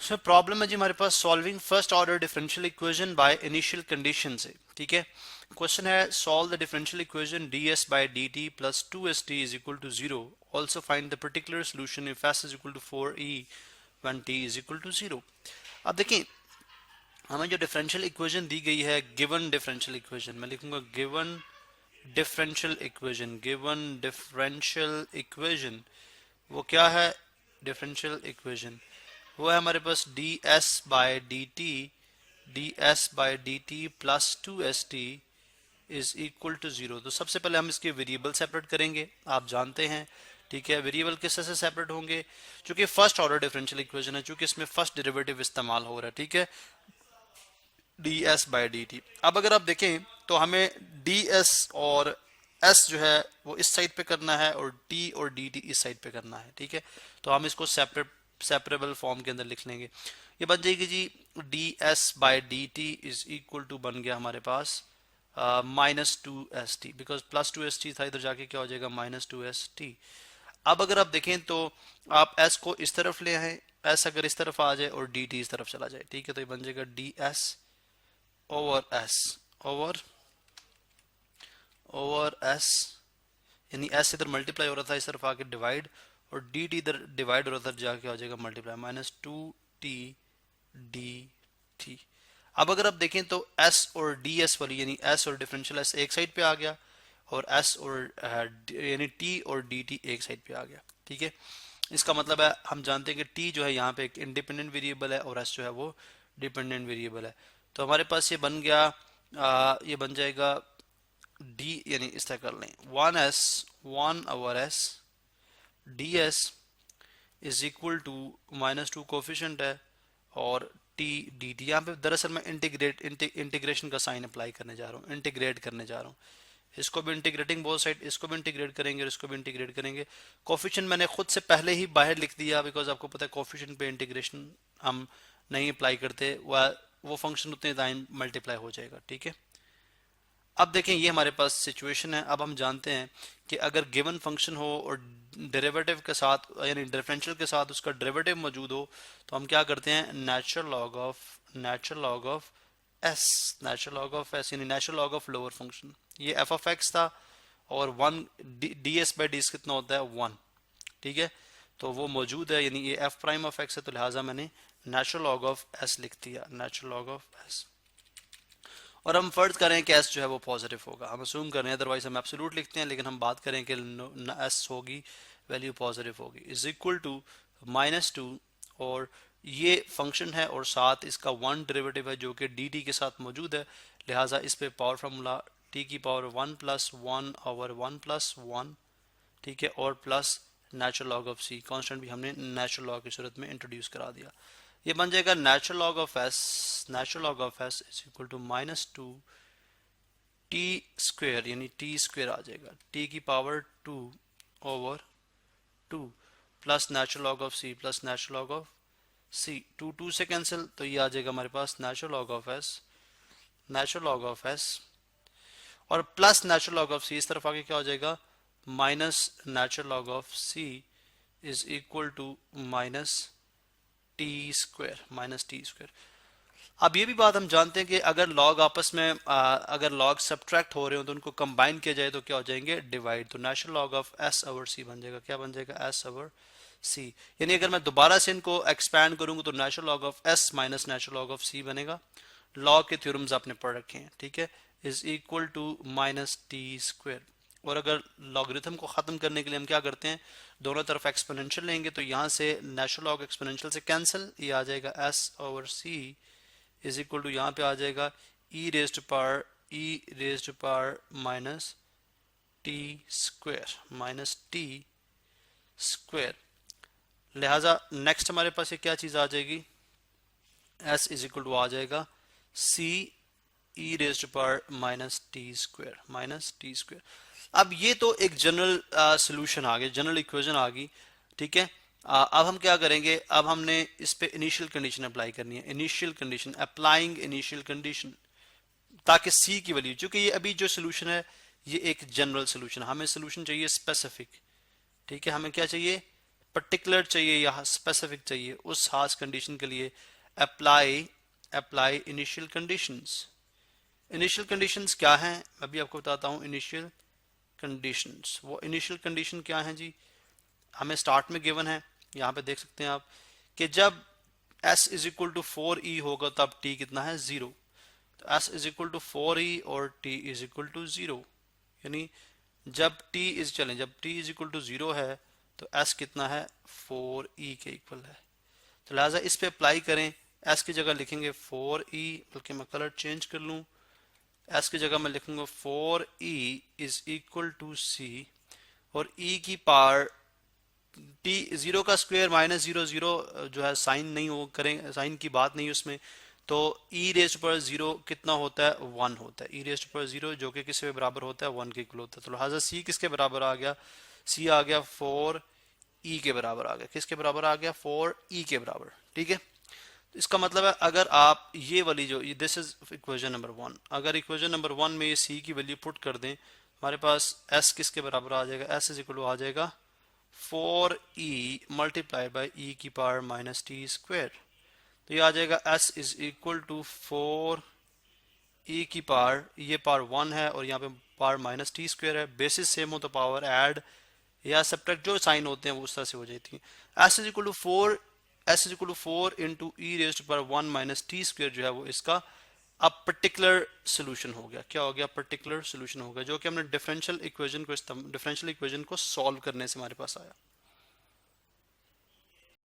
So problem है जी हमारे पास solving first order differential equation by initial condition से। ठीक है, क्वेश्चन है solve the differential equation ds by dt plus 2st is equal to 0। Also find the particular solution if s is equal to 4e when t is equal to 0। अब देखिए हमें जो differential equation दी गई है, given differential equation, मैं लिखूंगा given differential equation, given differential equation वो क्या है? डिफरेंशियल इक्वेशन वो है हमारे पास ds by dt plus 2st is equal to 0। तो सबसे पहले हम इसके वेरिएबल सेपरेट करेंगे, आप जानते हैं। ठीक है, वेरिएबल किस तरह से सेपरेट होंगे? चूंकि फर्स्ट ऑर्डर डिफरेंशियल इक्वेशन है, चूंकि इसमें फर्स्ट डेरिवेटिव इस्तेमाल हो रहा है। ठीक है, ds/dt। अब अगर आप देखें तो हमें ds और s जो है वो इस साइड पे करना है और t और dt इस साइड पे करना है। ठीक है, तो हम इसको सेपरेबल फॉर्म के अंदर लिख लेंगे। ये बन जाएगी जी ds/dt इज इक्वल टू, बन गया हमारे पास -2st, बिकॉज +2st था, इधर जाके क्या हो जाएगा -2st। अब अगर आप देखें तो आप s को इस तरफ ले आए, s अगर इस तरफ आ जाए और dt इस तरफ चला जाए। ठीक है, तो ये बन जाएगा ds over s over s, यानी s इधर मल्टीप्लाई हो रहा था, इस तरफ आके डिवाइड, और dt इधर डिवाइड हो रहा था, जाके आ जाएगा मल्टीप्लाई, -2t dt। अब अगर आप देखें तो s और ds वाली, यानी s और डिफरेंशियल s एक साइड पे आ गया, और s और यानी t और dt एक साइड पे आ गया। ठीक है, इसका मतलब है हम जानते हैं कि t जो है यहाँ पे एक इंडिपेंडेंट वेरिएबल है और s जो है वो डिपेंडेंट वेरिएबल है। तो हमारे पास ये बन गया, ये बन जाएगा d, यानी इस तरह कर लें 1 over s ds is equal to -2 coefficient है और t dt। यहाँ पे दरअसल मैं इंटीग्रेशन का साइन अप्लाई करने जा रहा हूँ, इंटीग्रेट करने जा रहा हूँ। इसको भी इंटीग्रेटिंग बोथ साइड, इसको भी इंटीग्रेट करेंगे और इसको भी इंटीग्रेट करेंगे। कोफिशिएंट मैंने खुद से पहले ही बाहर लिख दिया, बिकॉज आपको पता है कोफिशिएंट पे इंटीग्रेशन हम नहीं अप्लाई करते, वो फंक्शन उतने टाइम मल्टीप्लाई हो जाएगा। ठीक है, अब देखें ये हमारे पास सिचुएशन है। अब हम जानते हैं कि अगर गिवन फंक्शन हो और डेरिवेटिव के साथ, यानी डिफरेंशियल के साथ उसका डेरिवेटिव मौजूद हो, तो हम क्या करते हैं, natural log of S, natural log of S, यानी natural log of lower function. ये एफ ऑफ एक्स था और 1 ds/d कितना होता है 1। ठीक है, तो वो मौजूद है, यानी ये एफ प्राइम ऑफ एक्स है, तो लिहाजा मैंने नेचुरल लॉग ऑफ एस लिख दिया, नेचुरल लॉग ऑफ एस। और हम फर्ज करें कि एस जो है वो पॉजिटिव होगा, हम असूम कर रहे हैं, अदरवाइज हम एब्सोल्यूट लिखते हैं, लेकिन हम बात करें कि एस होगी, वैल्यू पॉजिटिव होगी, इज इक्वल टू -2, और ये फंक्शन है और साथ इसका 1 डेरिवेटिव है जो कि डी टी के साथ मौजूद है, लिहाजा इस पे पावर फार्मूला टी की पावर 1 + 1 ओवर 1 + 1। ठीक है, और plus natural log of c, constant भी हमने नेचुरल लॉग की सूरत में इंट्रोड्यूस करा दिया। ये बन जाएगा natural log of S is equal to -2 T square, यानी टी स्क्वेयर आ जाएगा, टी की power 2 over 2 plus natural log of C plus natural log of C, 2 से कैंसिल, तो ये आ जाएगा हमारे पास नेचुरल लॉग ऑफ एस और plus natural log of C, इस तरफ आगे क्या हो जाएगा, minus natural log of C is equal to T square. अब ये भी बात हम जानते हैं कि अगर लॉग आपस में अगर लॉग सब्ट्रैक्ट हो रहे हो तो उनको कंबाइन किया जाए तो क्या हो जाएंगे, डिवाइड। तो natural log of S over C बन जाएगा, क्या बन जाएगा, एस ओवर सी। यानी अगर मैं दोबारा से इनको एक्सपैंड करूंगा तो natural log of S minus natural log of C बनेगा। लॉग के थ्योरम्स आपने पढ़ रखे हैं। ठीक है, is equal to -T square. और अगर लॉगरिथम को ख़त्म करने के लिए हम क्या करते हैं, दोनों तरफ एक्सपोनेंशियल लेंगे, तो यहाँ से नेचुरल लॉग एक्सपोनेंशियल से कैंसिल, ये आ जाएगा S over C is equal to, यहाँ पे आ जाएगा E raised power minus T square. लिहाजा नेक्स्ट हमारे पास ये क्या चीज़ आ जाएगी, एस इज इक्वल टू आ जाएगा C E raised power minus T square. अब ये तो एक जनरल सोल्यूशन आ गया, जनरल इक्वेशन आ गई। ठीक है, अब हम क्या करेंगे, अब हमने इस पे इनिशियल कंडीशन अप्लाई करनी है, अप्लाइंग इनिशियल कंडीशन, ताकि सी की वैल्यू, चूंकि ये अभी जो सोल्यूशन है ये एक जनरल सोल्यूशन, हमें सोल्यूशन चाहिए स्पेसिफिक। ठीक है, हमें क्या चाहिए, पर्टिकुलर चाहिए या स्पेसिफिक चाहिए, उस खास कंडीशन के लिए apply apply initial conditions. Initial conditions क्या हैं, मैं भी आपको बताता हूँ। इनिशियल कंडीशंस, वो इनिशियल कंडीशन क्या है जी, हमें स्टार्ट में गिवन है, यहाँ पे देख सकते हैं आप कि जब s is equal to 4e होगा तब t कितना है, 0। तो s is equal to 4e और t इज इक्वल टू 0, यानी जब t इज इक्वल टू 0 है तो s कितना है, 4e के इक्वल है। तो लिहाजा इस पे अप्लाई करें, s की जगह लिखेंगे 4e, बल्कि मैं कलर चेंज कर लूँ, s की जगह मैं लिखूंगा 4e इज इक्वल टू c, और e की पावर टी, 0 का स्क्वायर माइनस 0, 0 जो है साइन नहीं हो करें, साइन की बात नहीं उसमें, तो e रेस्ट पर 0 कितना होता है, 1 होता है। e रेस्ट पर 0 जो कि किसके बराबर होता है, 1 के इक्वल होता है। तो लिहाजा c किसके बराबर आ गया, c आ गया 4e के बराबर आ गया। किसके बराबर आ गया, 4e के बराबर। ठीक है, तो इसका मतलब है अगर आप ये वाली जो, दिस इज इक्वेशन नंबर 1, अगर इक्वेशन नंबर 1 में ये c की वैल्यू पुट कर दें, हमारे पास s किसके बराबर आ जाएगा, s इज इक्वल टू आ जाएगा 4e मल्टीप्लाई बाई e की पावर माइनस टी स्क्वायर। तो ये आ जाएगा s is equal to 4e की पावर, ये पावर 1 है और यहाँ पे पावर माइनस टी स्क्वायर है। बेसिस सेम हो तो पावर ऐड या सब्ट्रैक्ट जो साइन होते हैं वो उस तरह से हो जाती है। s is equal to 4 into e raised पर 1 माइनस टी स्क्वायर जो है वो इसका अब पर्टिकुलर सोल्यूशन हो गया। क्या हो गया, पर्टिकुलर सोल्यूशन हो गया, जो कि हमने डिफरेंशियल इक्वेशन को सॉल्व करने से हमारे पास आया।